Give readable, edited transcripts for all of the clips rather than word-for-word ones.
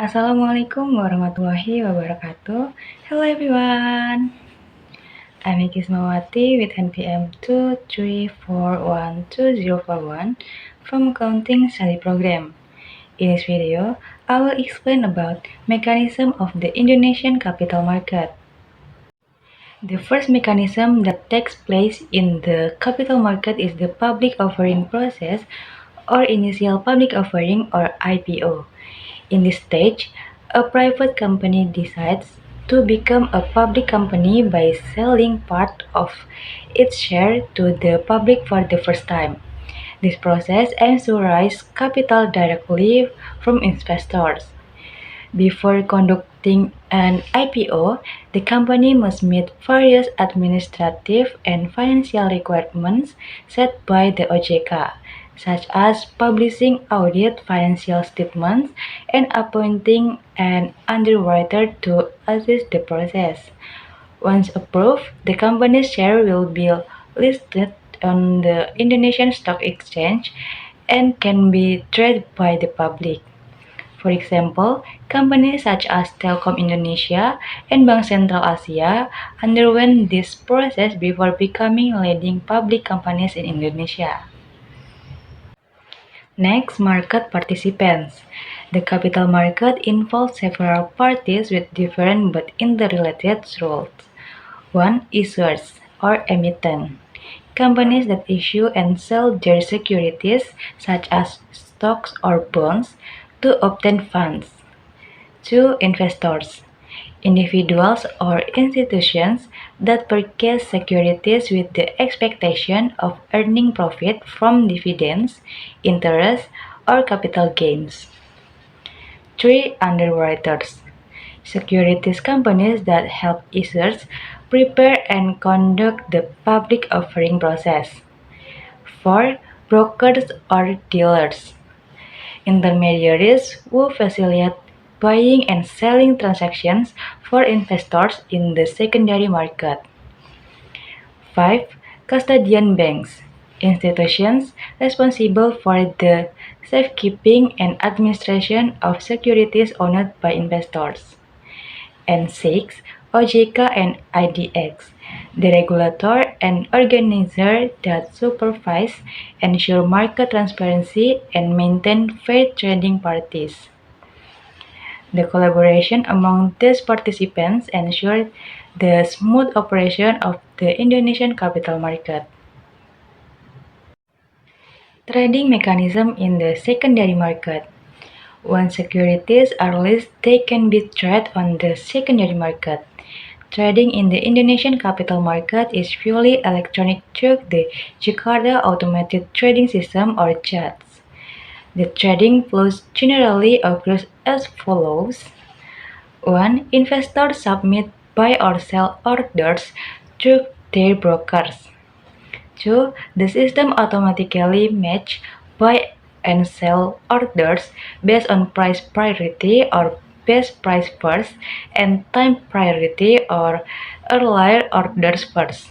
Assalamualaikum warahmatullahi wabarakatuh. Hello everyone. I'm Ikismawati with NPM 2341241 from Accounting Study Program. In this video, I will explain about mechanism of the Indonesian capital market. The first mechanism that takes place in the capital market is the public offering process or initial public offering or IPO. In this stage, a private company decides to become a public company by selling part of its share to the public for the first time. This process aims to raise capital directly from investors. Before conducting an IPO, the company must meet various administrative and financial requirements set by the OJK, such as publishing audit financial statements and appointing an underwriter to assist the process. Once approved, the company's share will be listed on the Indonesian Stock Exchange and can be traded by the public. For example, companies such as Telkom Indonesia and Bank Sentral Asia underwent this process before becoming leading public companies in Indonesia. Next, market participants. The capital market involves several parties with different but interrelated roles. 1. Issuers or emittent. Companies that issue and sell their securities, such as stocks or bonds, to obtain funds. 2. Investors. Individuals or institutions that purchase securities with the expectation of earning profit from dividends, interest, or capital gains. 3. Underwriters. Securities companies that help issuers prepare and conduct the public offering process. 4. Brokers or dealers. Intermediaries who facilitate buying and selling transactions for investors in the secondary market. 5. Custodian banks. Institutions responsible for the safekeeping and administration of securities owned by investors. And 6. OJK and IDX, the regulator and organizer that supervise, ensure market transparency, and maintain fair trading parties. The collaboration among these participants ensures the smooth operation of the Indonesian capital market. Trading mechanism in the secondary market. Once securities are listed, they can be traded on the secondary market. Trading in the Indonesian capital market is purely electronic through the Jakarta Automated Trading System or JATS. The trading flows generally occurs as follows. 1. Investors submit buy or sell orders through their brokers. 2. The system automatically matches buy and sell orders based on price priority or best price first and time priority or earlier orders first.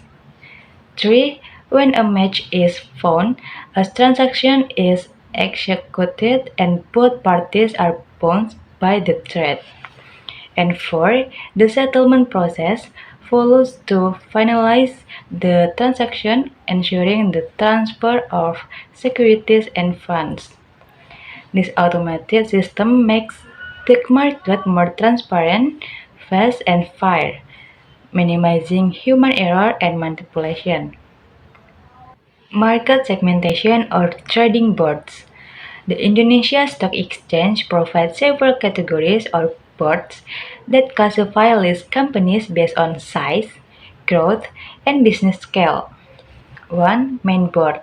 3. When a match is found, a transaction is executed and both parties are bound by the trade. And 4. The settlement process follows to finalize the transaction, ensuring the transfer of securities and funds. This automated system makes the market more transparent, fast, and fair, minimizing human error and manipulation. Market segmentation or trading boards. The Indonesia Stock Exchange provides several categories or boards that classify list companies based on size, growth, and business scale. 1. Main board.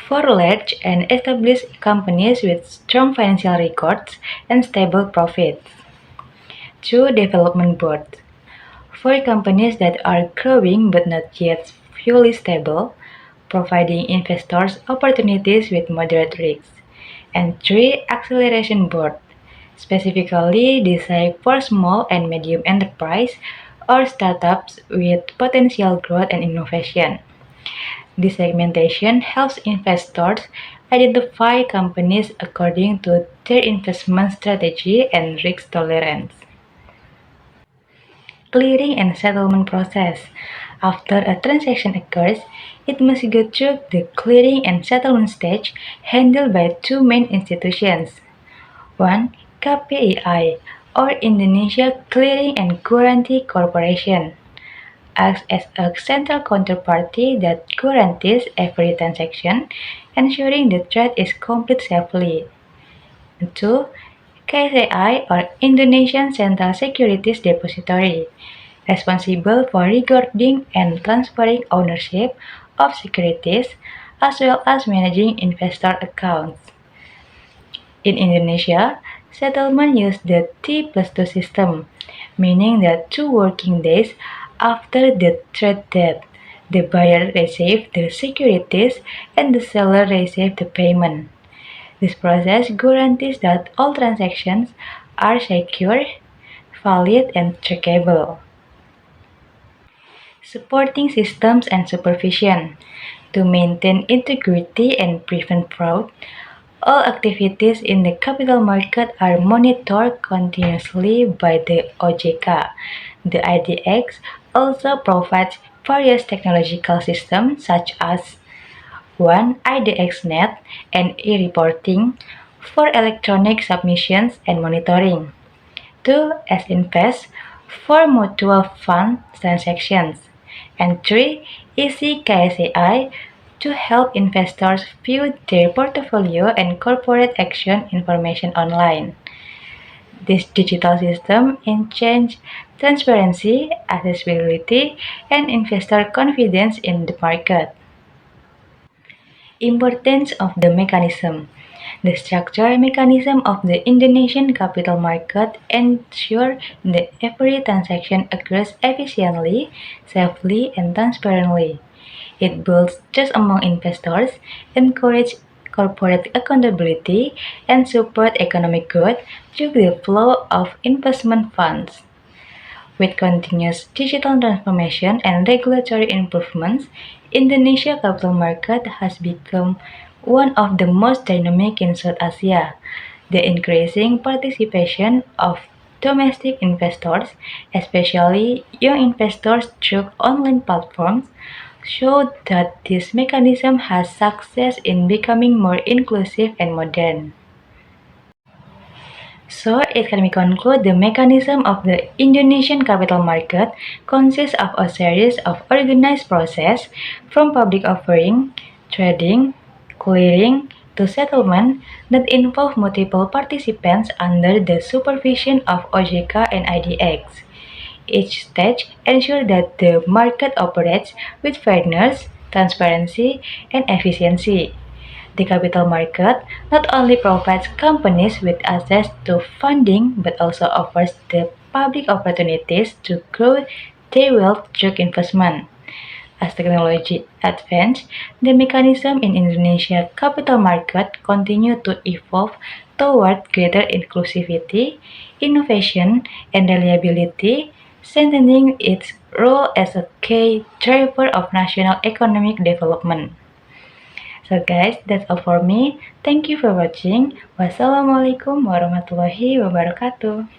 For large and established companies with strong financial records and stable profits. 2. Development board. For companies that are growing but not yet fully stable, providing investors opportunities with moderate risks. And 3. Acceleration board, specifically designed for small and medium enterprise or startups with potential growth and innovation. This segmentation helps investors identify companies according to their investment strategy and risk tolerance. Clearing and settlement process. After a transaction occurs, it must go through the clearing and settlement stage handled by two main institutions. One, KPI, or Indonesia Clearing and Guarantee Corporation, acts as a central counterparty that guarantees every transaction, ensuring the trade is completed safely. 2. KSEI, or Indonesian Central Securities Depository, responsible for recording and transferring ownership of securities as well as managing investor accounts. In Indonesia, settlement uses the T+2 system, meaning that 2 working days after the trade date, the buyer receives the securities and the seller receives the payment. This process guarantees that all transactions are secure, valid, and trackable. Supporting systems and supervision. To maintain integrity and prevent fraud, all activities in the capital market are monitored continuously by the OJK. The IDX also provides various technological systems such as 1. IDXnet and e-reporting for electronic submissions and monitoring. 2. S-Invest for mutual fund transactions. And 3. EasyKSEI to help investors view their portfolio and corporate action information online. This digital system enhances transparency, accessibility, and investor confidence in the market. Importance of the mechanism. The structure mechanism of the Indonesian capital market ensure that every transaction occurs efficiently, safely, and transparently. It builds trust among investors, encourages corporate accountability, and support economic growth through the flow of investment funds. With continuous digital transformation and regulatory improvements, Indonesia capital market has become one of the most dynamic in South Asia. The increasing participation of domestic investors, especially young investors through online platforms, show that this mechanism has success in becoming more inclusive and modern. So it can be concluded the mechanism of the Indonesian capital market consists of a series of organized process from public offering, trading, clearing, to settlement that involve multiple participants under the supervision of OJK and IDX. Each stage ensures that the market operates with fairness, transparency, and efficiency. The capital market not only provides companies with access to funding but also offers the public opportunities to grow their wealth through investment. As technology advances, the mechanism in Indonesia capital market continue to evolve toward greater inclusivity, innovation, and reliability, strengthening its role as a key driver of national economic development. So guys, that's all for me. Thank you for watching. Wassalamualaikum warahmatullahi wabarakatuh.